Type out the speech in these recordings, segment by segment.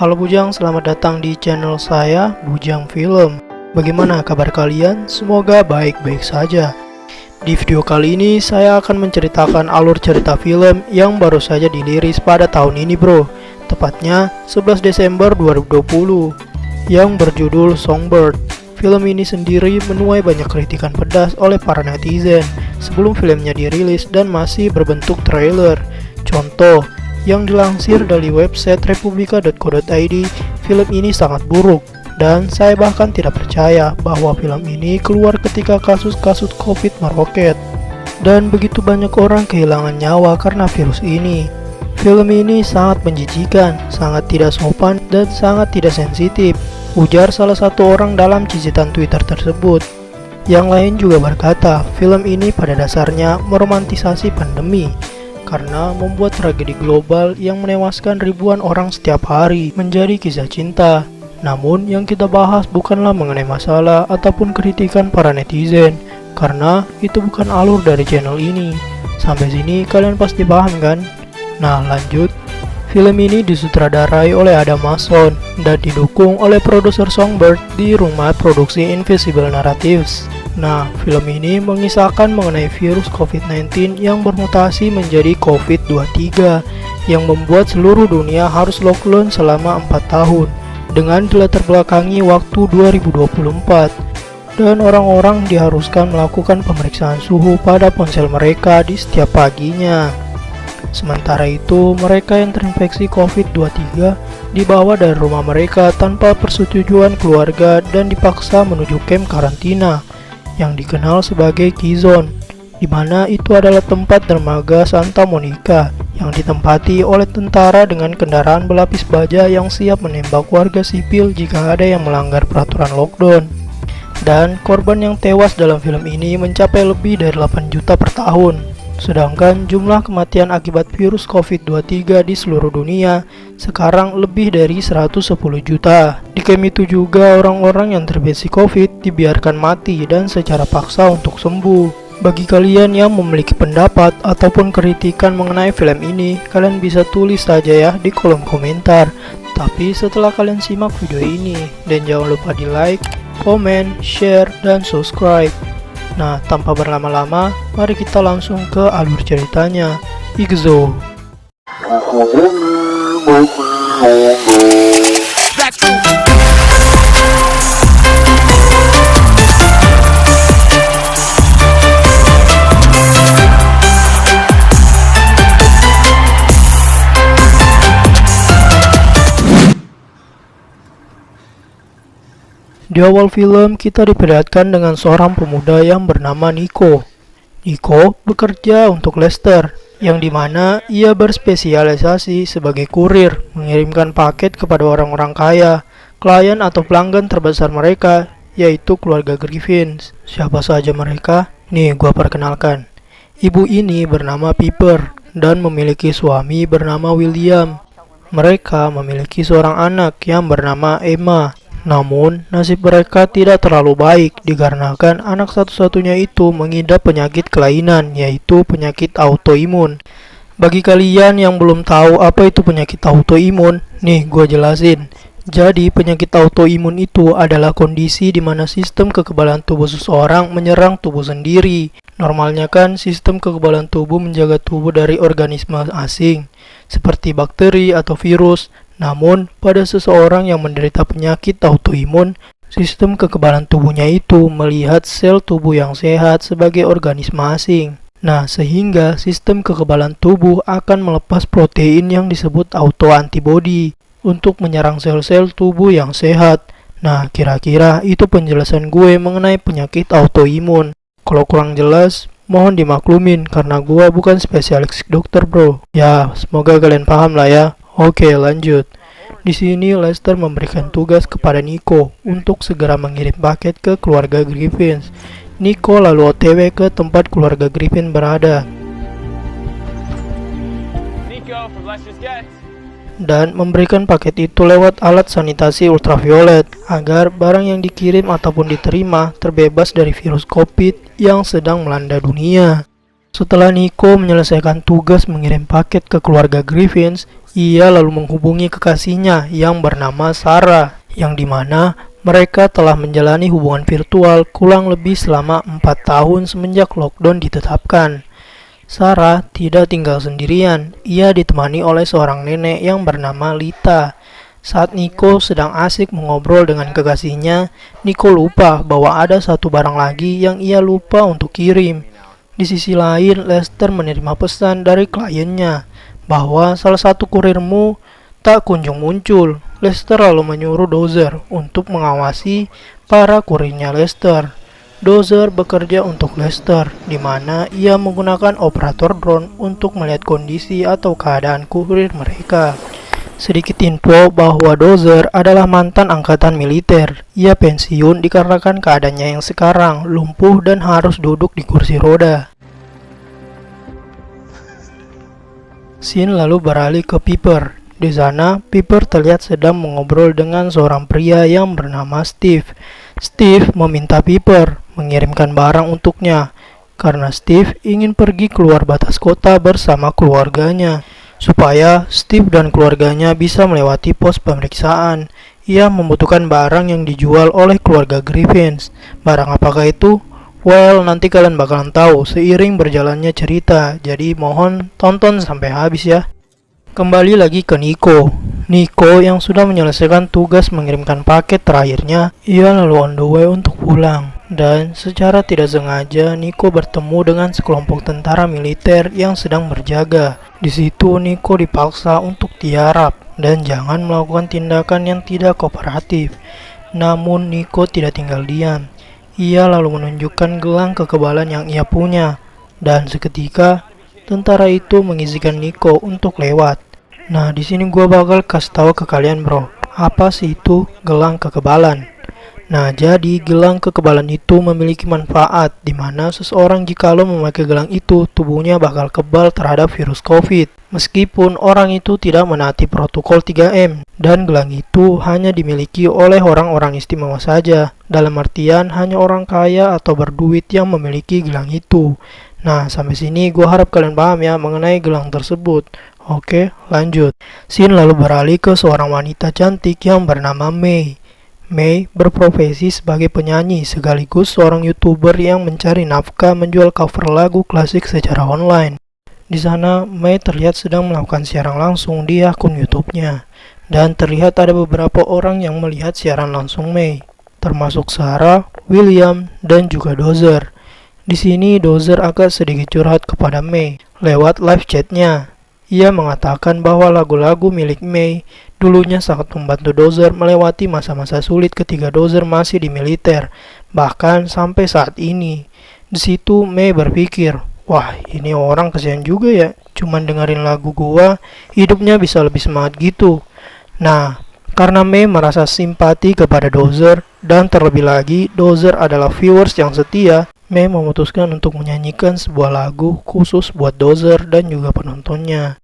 Halo Bujang, selamat datang di channel saya, Bujang Film. Bagaimana kabar kalian? Semoga baik-baik saja. Di video kali ini saya akan menceritakan alur cerita film yang baru saja dirilis pada tahun ini bro. Tepatnya 11 Desember 2020 yang berjudul Songbird. Film ini sendiri menuai banyak kritikan pedas oleh para netizen sebelum filmnya dirilis dan masih berbentuk trailer. Contoh, yang dilansir dari website republika.co.id, film ini sangat buruk dan saya bahkan tidak percaya bahwa film ini keluar ketika kasus-kasus COVID meroket dan begitu banyak orang kehilangan nyawa karena virus ini. Film ini sangat menjijikan, sangat tidak sopan dan sangat tidak sensitif, ujar salah satu orang dalam cicitan Twitter tersebut. Yang lain juga berkata, film ini pada dasarnya meromantisasi pandemi karena membuat tragedi global yang menewaskan ribuan orang setiap hari menjadi kisah cinta. Namun yang kita bahas bukanlah mengenai masalah ataupun kritikan para netizen, karena itu bukan alur dari channel ini. Sampai sini kalian pasti paham kan? Nah lanjut. Film ini disutradarai oleh Adam Mason dan didukung oleh produser Songbird di rumah produksi Invisible Narratives. Nah, film ini mengisahkan mengenai virus COVID-19 yang bermutasi menjadi COVID-23 yang membuat seluruh dunia harus lockdown selama 4 tahun dengan dilatar belakangi waktu 2024 dan orang-orang diharuskan melakukan pemeriksaan suhu pada ponsel mereka di setiap paginya. Sementara itu, mereka yang terinfeksi COVID-23 dibawa dari rumah mereka tanpa persetujuan keluarga dan dipaksa menuju kamp karantina yang dikenal sebagai Keyzone, di mana itu adalah tempat dermaga Santa Monica yang ditempati oleh tentara dengan kendaraan berlapis baja yang siap menembak warga sipil jika ada yang melanggar peraturan lockdown. Dan korban yang tewas dalam film ini mencapai lebih dari 8 juta per tahun. Sedangkan jumlah kematian akibat virus COVID-23 di seluruh dunia sekarang lebih dari 110 juta. Di camp itu juga orang-orang yang terinfeksi COVID dibiarkan mati dan secara paksa untuk sembuh. Bagi kalian yang memiliki pendapat ataupun kritikan mengenai film ini, kalian bisa tulis saja ya di kolom komentar. Tapi setelah kalian simak video ini, dan jangan lupa di like, komen, share, dan subscribe. Nah, tanpa berlama-lama, mari kita langsung ke alur ceritanya. Igzo. Di awal film, kita diperlihatkan dengan seorang pemuda yang bernama Nico. Nico bekerja untuk Lester, yang dimana ia berspesialisasi sebagai kurir, mengirimkan paket kepada orang-orang kaya, klien atau pelanggan terbesar mereka, yaitu keluarga Griffins. Siapa saja mereka? Nih, gua perkenalkan. Ibu ini bernama Piper, dan memiliki suami bernama William. Mereka memiliki seorang anak yang bernama Emma. Namun, nasib mereka tidak terlalu baik dikarenakan anak satu-satunya itu mengidap penyakit kelainan, yaitu penyakit autoimun. Bagi kalian yang belum tahu apa itu penyakit autoimun, nih gue jelasin. Jadi, penyakit autoimun itu adalah kondisi di mana sistem kekebalan tubuh seseorang menyerang tubuh sendiri. Normalnya kan sistem kekebalan tubuh menjaga tubuh dari organisme asing, seperti bakteri atau virus. Namun, pada seseorang yang menderita penyakit autoimun, sistem kekebalan tubuhnya itu melihat sel tubuh yang sehat sebagai organisme asing. Nah, sehingga sistem kekebalan tubuh akan melepas protein yang disebut autoantibody untuk menyerang sel-sel tubuh yang sehat. Nah, kira-kira itu penjelasan gue mengenai penyakit autoimun. Kalau kurang jelas, mohon dimaklumin karena gue bukan spesialis dokter bro. Ya, semoga kalian paham lah ya. Oke, lanjut. Di sini Lester memberikan tugas kepada Nico untuk segera mengirim paket ke keluarga Griffins. Nico lalu OTW ke tempat keluarga Griffin berada dan memberikan paket itu lewat alat sanitasi ultraviolet agar barang yang dikirim ataupun diterima terbebas dari virus COVID yang sedang melanda dunia. Setelah Nico menyelesaikan tugas mengirim paket ke keluarga Griffins, Ia lalu menghubungi kekasihnya yang bernama Sarah, yang dimana mereka telah menjalani hubungan virtual kurang lebih selama 4 tahun semenjak lockdown ditetapkan. Sarah tidak tinggal sendirian, ia ditemani oleh seorang nenek yang bernama Lita. Saat Nico sedang asik mengobrol dengan kekasihnya, Nico lupa bahwa ada satu barang lagi yang ia lupa untuk kirim. Di sisi lain, Lester menerima pesan dari kliennya bahwa salah satu kurirmu tak kunjung muncul. Lester lalu menyuruh Dozer untuk mengawasi para kurirnya Lester. Dozer bekerja untuk Lester, di mana ia menggunakan operator drone untuk melihat kondisi atau keadaan kurir mereka. Sedikit info bahwa Dozer adalah mantan angkatan militer. Ia pensiun dikarenakan keadaannya yang sekarang lumpuh dan harus duduk di kursi roda. Scene lalu beralih ke Piper. Di sana, Piper terlihat sedang mengobrol dengan seorang pria yang bernama Steve. Steve meminta Piper mengirimkan barang untuknya karena Steve ingin pergi keluar batas kota bersama keluarganya. Supaya Steve dan keluarganya bisa melewati pos pemeriksaan, ia membutuhkan barang yang dijual oleh keluarga Griffins. Barang apakah itu? Well, nanti kalian bakalan tahu seiring berjalannya cerita, jadi mohon tonton sampai habis ya. Kembali lagi ke Nico. Nico yang sudah menyelesaikan tugas mengirimkan paket terakhirnya, ia lalu on the way untuk pulang. Dan secara tidak sengaja, Nico bertemu dengan sekelompok tentara militer yang sedang berjaga. Di situ Nico dipaksa untuk tiarap dan jangan melakukan tindakan yang tidak kooperatif. Namun Nico tidak tinggal diam. Ia lalu menunjukkan gelang kekebalan yang ia punya. Dan seketika, tentara itu mengizinkan Nico untuk lewat. Nah, di sini gua bakal kasih tahu ke kalian, bro. Apa sih itu gelang kekebalan? Nah, jadi gelang kekebalan itu memiliki manfaat di mana seseorang jikalau memakai gelang itu, tubuhnya bakal kebal terhadap virus COVID. Meskipun orang itu tidak menaati protokol 3M, dan gelang itu hanya dimiliki oleh orang-orang istimewa saja. Dalam artian hanya orang kaya atau berduit yang memiliki gelang itu. Nah, sampai sini gue harap kalian paham ya mengenai gelang tersebut. Oke, lanjut. Scene lalu beralih ke seorang wanita cantik yang bernama May. May berprofesi sebagai penyanyi sekaligus seorang YouTuber yang mencari nafkah menjual cover lagu klasik secara online. Di sana, May terlihat sedang melakukan siaran langsung di akun YouTube-nya. Dan terlihat ada beberapa orang yang melihat siaran langsung May, termasuk Sarah, William, dan juga Dozer. Di sini Dozer agak sedikit curhat kepada May lewat live chatnya. Ia mengatakan bahwa lagu-lagu milik May dulunya sangat membantu Dozer melewati masa-masa sulit ketika Dozer masih di militer, bahkan sampai saat ini. Di situ May berpikir, wah ini orang kesian juga ya, cuman dengerin lagu gua, hidupnya bisa lebih semangat gitu. Nah, karena May merasa simpati kepada Dozer, dan terlebih lagi Dozer adalah viewers yang setia, May memutuskan untuk menyanyikan sebuah lagu khusus buat Dozer dan juga penontonnya.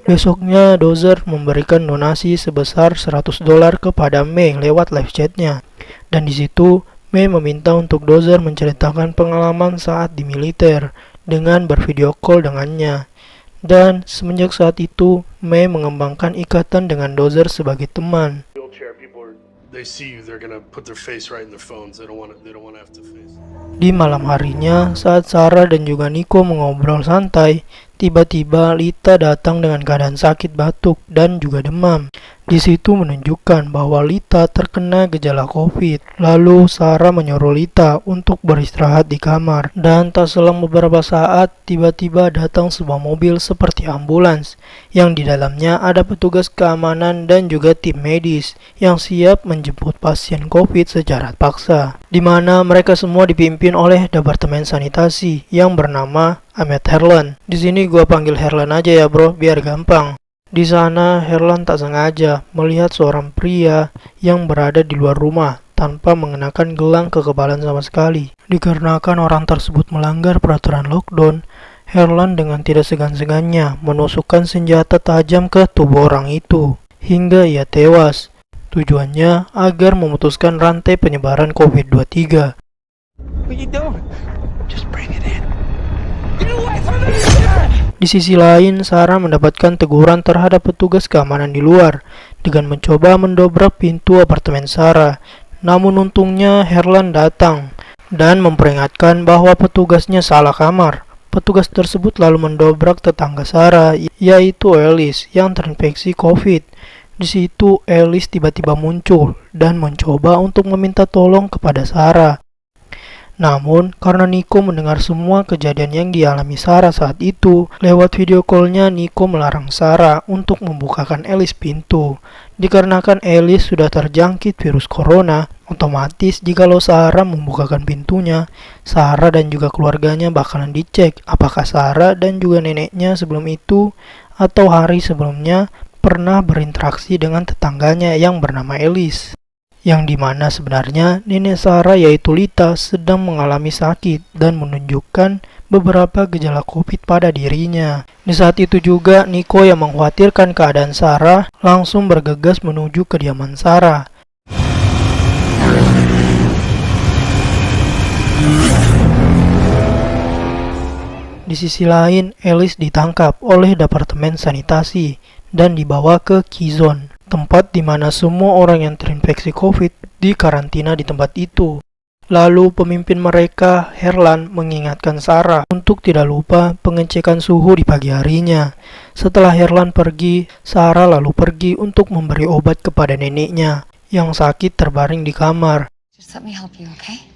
Besoknya Dozer memberikan donasi sebesar $100 kepada May lewat live chatnya. Dan di situ May meminta untuk Dozer menceritakan pengalaman saat di militer dengan bervideo call dengannya. Dan semenjak saat itu, May mengembangkan ikatan dengan Dozer sebagai teman. Di malam harinya, saat Sarah dan juga Nico mengobrol santai, tiba-tiba Lita datang dengan keadaan sakit batuk dan juga demam. Di situ menunjukkan bahwa Lita terkena gejala COVID. Lalu Sarah menyuruh Lita untuk beristirahat di kamar. Dan tak selang beberapa saat, tiba-tiba datang sebuah mobil seperti ambulans, yang di dalamnya ada petugas keamanan dan juga tim medis yang siap menjemput pasien COVID secara paksa. Di mana mereka semua dipimpin oleh Departemen Sanitasi yang bernama Ahmed Herlan. Di sini gua panggil Herlan aja ya bro, biar gampang. Di sana Herlan tak sengaja melihat seorang pria yang berada di luar rumah tanpa mengenakan gelang kekebalan sama sekali. Dikarenakan orang tersebut melanggar peraturan lockdown, Herlan dengan tidak segan-segannya menusukkan senjata tajam ke tubuh orang itu, hingga ia tewas. Tujuannya agar memutuskan rantai penyebaran COVID-23. Di sisi lain, Sarah mendapatkan teguran terhadap petugas keamanan di luar dengan mencoba mendobrak pintu apartemen Sarah. Namun untungnya Herlan datang dan memperingatkan bahwa petugasnya salah kamar. Petugas tersebut lalu mendobrak tetangga Sarah, yaitu Alice yang terinfeksi COVID. Di situ Alice tiba-tiba muncul dan mencoba untuk meminta tolong kepada Sarah. Namun, karena Nico mendengar semua kejadian yang dialami Sarah saat itu, lewat video call-nya Nico melarang Sarah untuk membukakan Alice pintu. Dikarenakan Alice sudah terjangkit virus corona, otomatis jikalau Sarah membukakan pintunya, Sarah dan juga keluarganya bakalan dicek apakah Sarah dan juga neneknya sebelum itu atau hari sebelumnya pernah berinteraksi dengan tetangganya yang bernama Alice. Yang dimana sebenarnya nenek Sarah yaitu Lita sedang mengalami sakit dan menunjukkan beberapa gejala COVID pada dirinya. Di saat itu juga Nico yang mengkhawatirkan keadaan Sarah langsung bergegas menuju kediaman Sarah. Di sisi lain, Alice ditangkap oleh Departemen Sanitasi dan dibawa ke Keyzone, tempat di mana semua orang yang terinfeksi COVID dikarantina di tempat itu. Lalu pemimpin mereka, Herlan, mengingatkan Sarah untuk tidak lupa pengecekan suhu di pagi harinya. Setelah Herlan pergi, Sarah lalu pergi untuk memberi obat kepada neneknya yang sakit terbaring di kamar. Just let me help you, okay?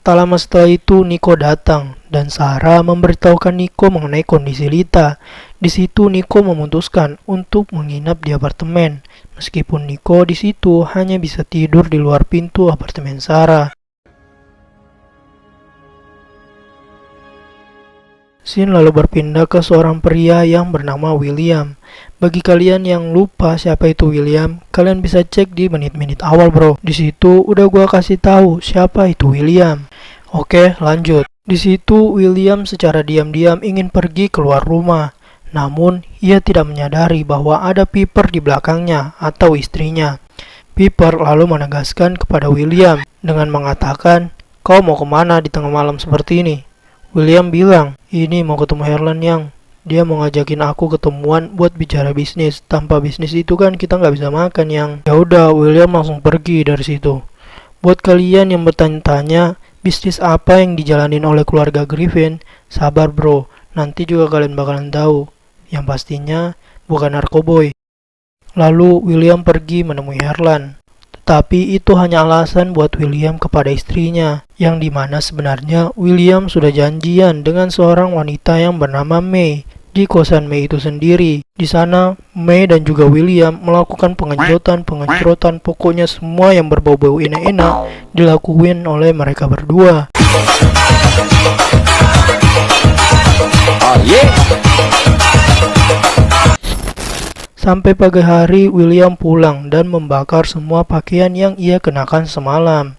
Tak lama setelah itu, Nico datang dan Sarah memberitahukan Nico mengenai kondisi Lita. Di situ Nico memutuskan untuk menginap di apartemen, meskipun Nico di situ hanya bisa tidur di luar pintu apartemen Sarah. Scene lalu berpindah ke seorang pria yang bernama William. Bagi kalian yang lupa siapa itu William, kalian bisa cek di menit-menit awal bro. Di situ udah gua kasih tahu siapa itu William. Oke, lanjut. Di situ William secara diam-diam ingin pergi keluar rumah. Namun, ia tidak menyadari bahwa ada Piper di belakangnya atau istrinya. Piper lalu menegaskan kepada William dengan mengatakan, "Kau mau kemana di tengah malam seperti ini?" William bilang, "Ini mau ketemu Herlan yang dia mau ngajakin aku ketemuan buat bicara bisnis. Tanpa bisnis itu kan kita nggak bisa makan yang." Ya udah, William langsung pergi dari situ. Buat kalian yang bertanya-tanya, bisnis apa yang dijalanin oleh keluarga Griffin, sabar bro, nanti juga kalian bakalan tahu. Yang pastinya bukan narkoboy. Lalu William pergi menemui Herlan. Tetapi itu hanya alasan buat William kepada istrinya, yang dimana sebenarnya William sudah janjian dengan seorang wanita yang bernama May di kosan May itu sendiri. Di sana May dan juga William melakukan pengecotan, pokoknya semua yang berbau-bau enak-enak dilakuin oleh mereka berdua. Sampai pagi hari William pulang dan membakar semua pakaian yang ia kenakan semalam.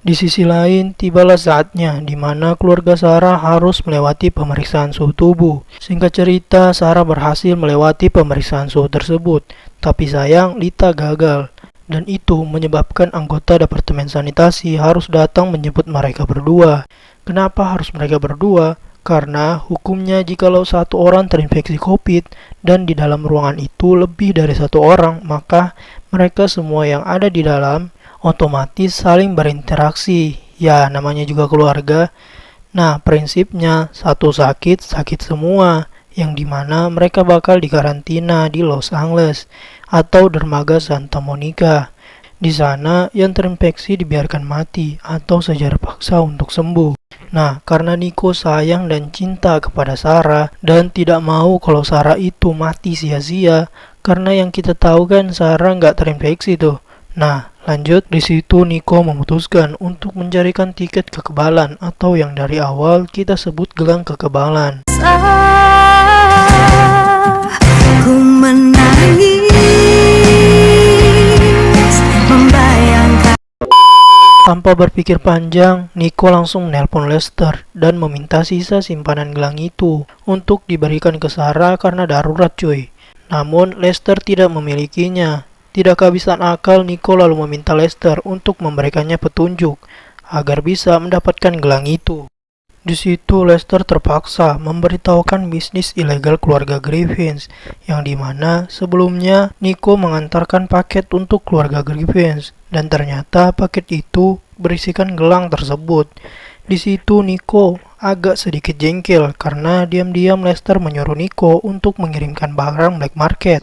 Di sisi lain, tibalah saatnya di mana keluarga Sarah harus melewati pemeriksaan suhu tubuh. Singkat cerita, Sarah berhasil melewati pemeriksaan suhu tersebut, tapi sayang Lita gagal. Dan itu menyebabkan anggota Departemen Sanitasi harus datang menjemput mereka berdua. Kenapa harus mereka berdua? Karena hukumnya jikalau satu orang terinfeksi COVID dan di dalam ruangan itu lebih dari satu orang, maka mereka semua yang ada di dalam otomatis saling berinteraksi. Ya, namanya juga keluarga. Nah, prinsipnya satu sakit, sakit semua, yang dimana mereka bakal dikarantina di Los Angeles atau dermaga Santa Monica. Di sana yang terinfeksi dibiarkan mati atau secara paksa untuk sembuh. Nah, karena Nico sayang dan cinta kepada Sarah dan tidak mau kalau Sarah itu mati sia-sia, karena yang kita tahu kan Sarah nggak terinfeksi tuh. Nah, lanjut di situ Nico memutuskan untuk mencarikan tiket kekebalan atau yang dari awal kita sebut gelang kekebalan. Ku menangis membayangkan. Tanpa berpikir panjang, Nico langsung menelpon Lester dan meminta sisa simpanan gelang itu untuk diberikan ke Sarah karena darurat cuy. Namun Lester tidak memilikinya. Tidak kehabisan akal, Nico lalu meminta Lester untuk memberikannya petunjuk agar bisa mendapatkan gelang itu. Di situ Lester terpaksa memberitahukan bisnis ilegal keluarga Griffins, yang dimana sebelumnya Nico mengantarkan paket untuk keluarga Griffins, dan ternyata paket itu berisikan gelang tersebut. Di situ Nico agak sedikit jengkel karena diam-diam Lester menyuruh Nico untuk mengirimkan barang black market.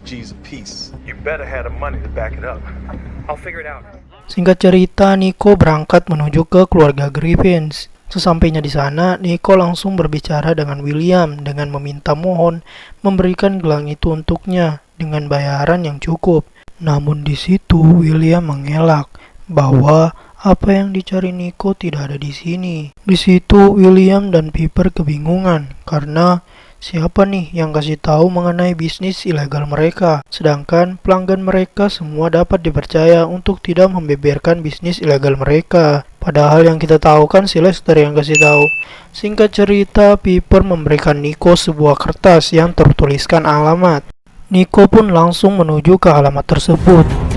Singkat cerita, Nico berangkat menuju ke keluarga Griffins. Sesampainya di sana, Nico langsung berbicara dengan William dengan meminta mohon memberikan gelang itu untuknya dengan bayaran yang cukup. Namun di situ William mengelak bahwa apa yang dicari Nico tidak ada di sini. Di situ William dan Piper kebingungan karena siapa nih yang kasih tahu mengenai bisnis ilegal mereka? Sedangkan pelanggan mereka semua dapat dipercaya untuk tidak membeberkan bisnis ilegal mereka. Padahal yang kita tahu kan si Lester yang kasih tahu. Singkat cerita, Piper memberikan Nico sebuah kertas yang tertuliskan alamat. Nico pun langsung menuju ke alamat tersebut.